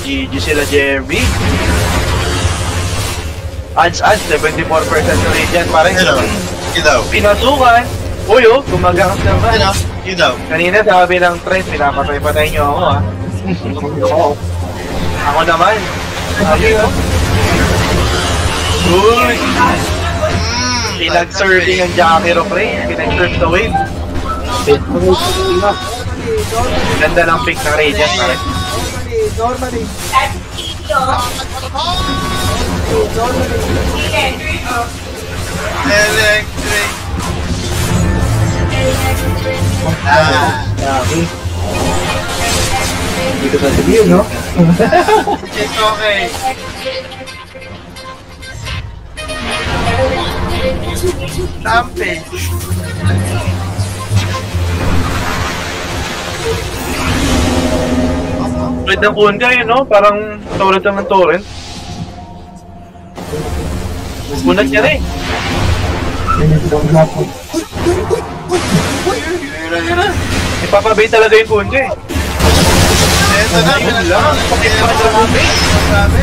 GG sila, Jerry. Ans, 74% rate yan. Parang pinasukan. Uy, gumagangas naman. Kanina sabi ng trend, pinapatay-patay nyo ako, ha. Ako naman. Sabi ko. Uy! Pinag-serving ang Jackie Ray. Pinag-surf the wave. Ganda ng pick ng Radiant, pare. Normally. Electric. Hindi ko sasabihin, no? It's okay. Tampin. Wait ng Kunga yun, no? Parang torrent ng torrent. Kunat niya rin. Ipapabay talaga yung Kunga eh. Ito na, pinaglaman. Grabe.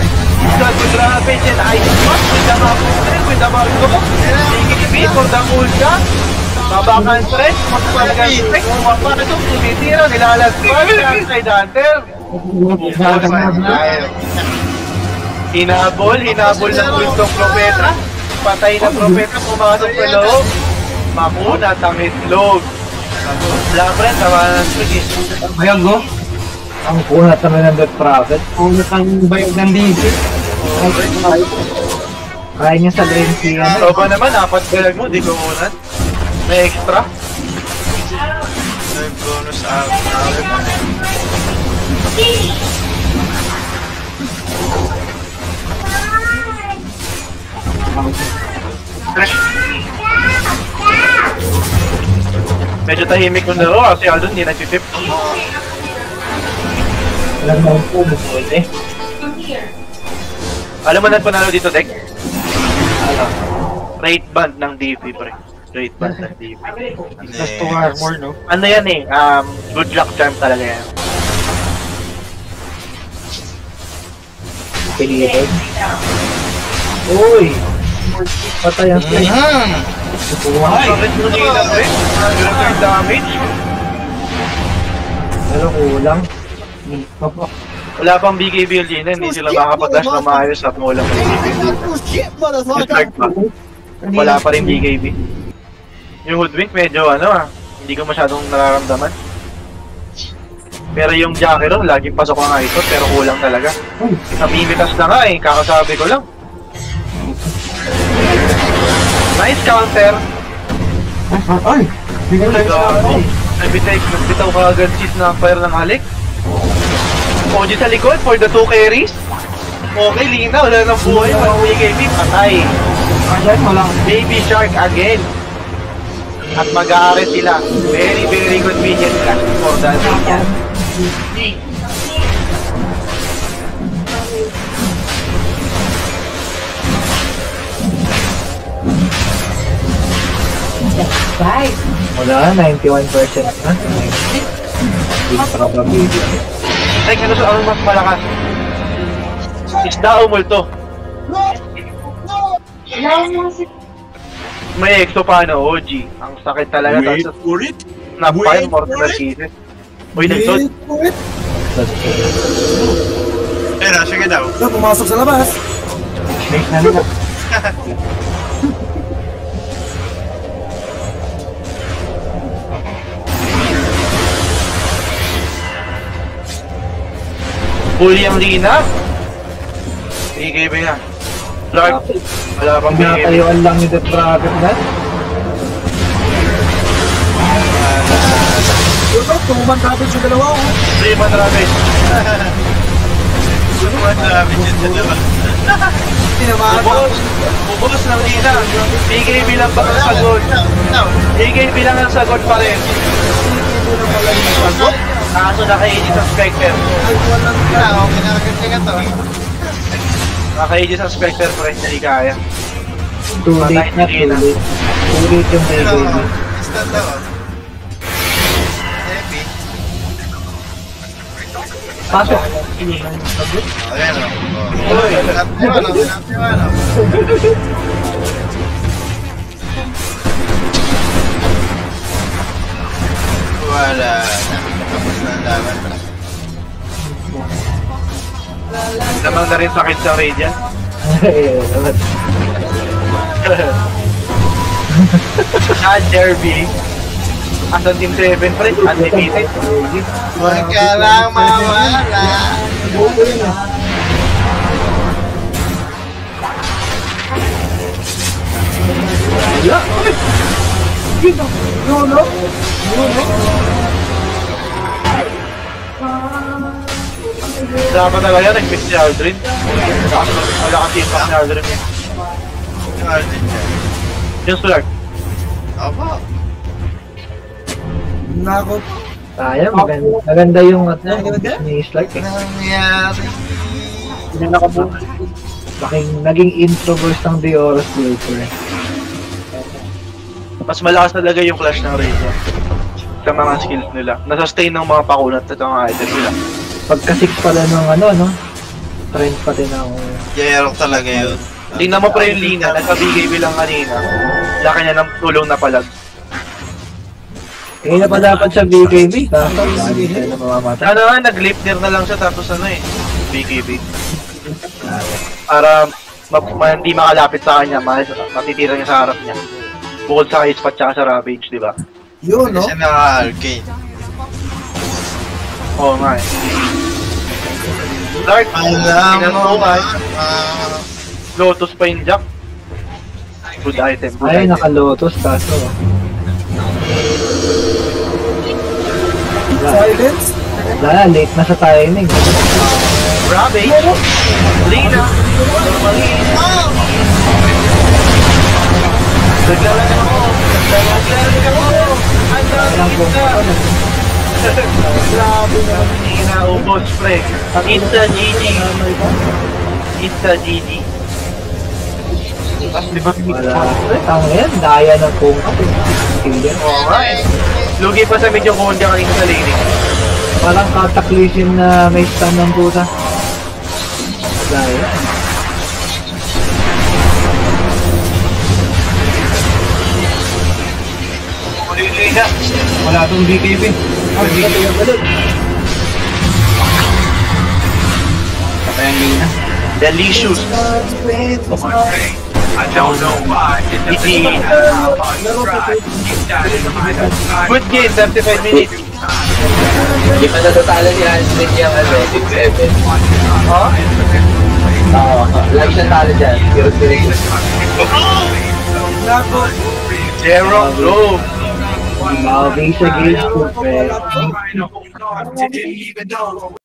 Grabe dyan. Ice Pack with the Mapo. With the Mapo. Higit for the Kunga. Mabakan stress. Magpalagan stress. Mapapala ito. Tumitira. Nilalaspan. Kay Danter. Hinabol ng ultong propeta. Patay na propeta, pumasok sa loob. Makunat ang itlog. Labran, tama ng sige. Bayag, no? Ang kunat naman ng Death Prophet. Kunat ang bayag ng DC. Kaya niya sa drain siya. So ba naman, 4 bayag mo, di ko kunat. May extra. May bonus out. Medyo tahimik yung laro kasi Aldon hindi nag-tip. Alam mo po, musulit eh. Alam mo na panalo dito, Dek? Rate band ng DP, pre. Rate band ng DP. Plus 2 armor, no? Ano yan eh, good luck charm talaga yan. Pilitin. Uy! Patay ang strike. Ay! Bakit mo nila, pre? Return damage? Pero kulang. Wala pang BKB na, hindi sila makapag-dash na maayos at walang BKB. Wala pa rin BKB. Yung Hoodwink medyo hindi ko masyadong nararamdaman. Pero yung Jackie ron, laging pasok ang iPod pero kulang talaga. Namimitas na nga eh, kakasabi ko lang. Nice counter! Ay! Nagbitaw ka agad si Snapfire ng halik. OG sa likod for the 2 carries. Okay, lina, wala nang buhay. Walang BKB, patay. Baby Shark again. At mag-aaret sila. Very, very convenient cash for that weekend. Wala, 91% na. Probability. Ay, ano mas malakas? Isda o multo? May exo pa OG. Ang sakit talaga. Wait for it. Snapfire, mortal pieces. Uy, nagsod. Sige daw. Pumasok sa labas. Make na nila. Huli ang lina. BKB na. Lark. Wala pang BKB. Pinatayuan lang ni Death Prophet na. Tumuman damage yung dalawa. 3-man damage. Tumuman damage yung dalawa. Ubos ng lina. BKB lang ba ang sagot? BKB lang ang sagot pa rin. Sagot? Kaso naka-edit ang Spectre. Naka-edit ang Spectre pa rin, hindi kaya. Too late na, too late. Too late yung BKB. Pasok. Ayan o. Uy, hanap yung ano. Wala. Tapos na ang laban. Namang na rin sakit sa Radiant. Sa Derby. Asan Team 7 pre? Undefeated. Huwag ka lang mawala. Dapat talaga yan, nag-miss si Aldrin. Wala kasi impact ni Aldrin eh. Yung Arden dyan. Yung Slark. Aba. Sayang, maganda yung ni Slark eh. Nangyari. Hindi nakabuo. Naging introvert ng The Oros Breaker. Mas malakas talaga yung clash ng Radiant. Sa mga skills nila. Nasustain ng mga pakunat at mga item nila. Pagka-6 pala ng ano, trend pa din ang... Jero talaga yun. Tingnan mo pa yung Lina, nagpabigay bilang kanina. Laki niya ng tulong na palag. na pa dapat sa BKB, kaso hindi na mamamatay. Ano nga, nag-Leipnir na lang siya tapos ano eh, BKB. Para hindi makalapit sa kanya, matitira niya sa harap niya. Bukod sa Ice Pat tsaka sa Ravage, di ba? Yun, no? Kasi naka-arcade. Oo nga eh. Dark, Alam mo ba? Lotus pa yung Jack. Good item, good Ay, item. naka-Lotus, kaso. Silence? Wala, late na sa timing. Ravage, Lina, naglalagay ako, grabe na, Lina, ubos pre. It's a GG. It's a GG. Di ba? Wala. Tama yan, daya ng kungkap. Killer. Oo nga eh. Lugi pa sa medyo kundya kanina sa laning. Parang cataclysm na may stun ng puta. Daya. Lina. Wala tong BKB. Patay ang Lina. Delicious. I don't know why. It's a Good game, 35 minutes. Hindi pa natatalan ni Hansen yung ano, 6-7. Huh? Oo, lagi siyang talo dyan. Zero, bro. Base against the Didn't even know.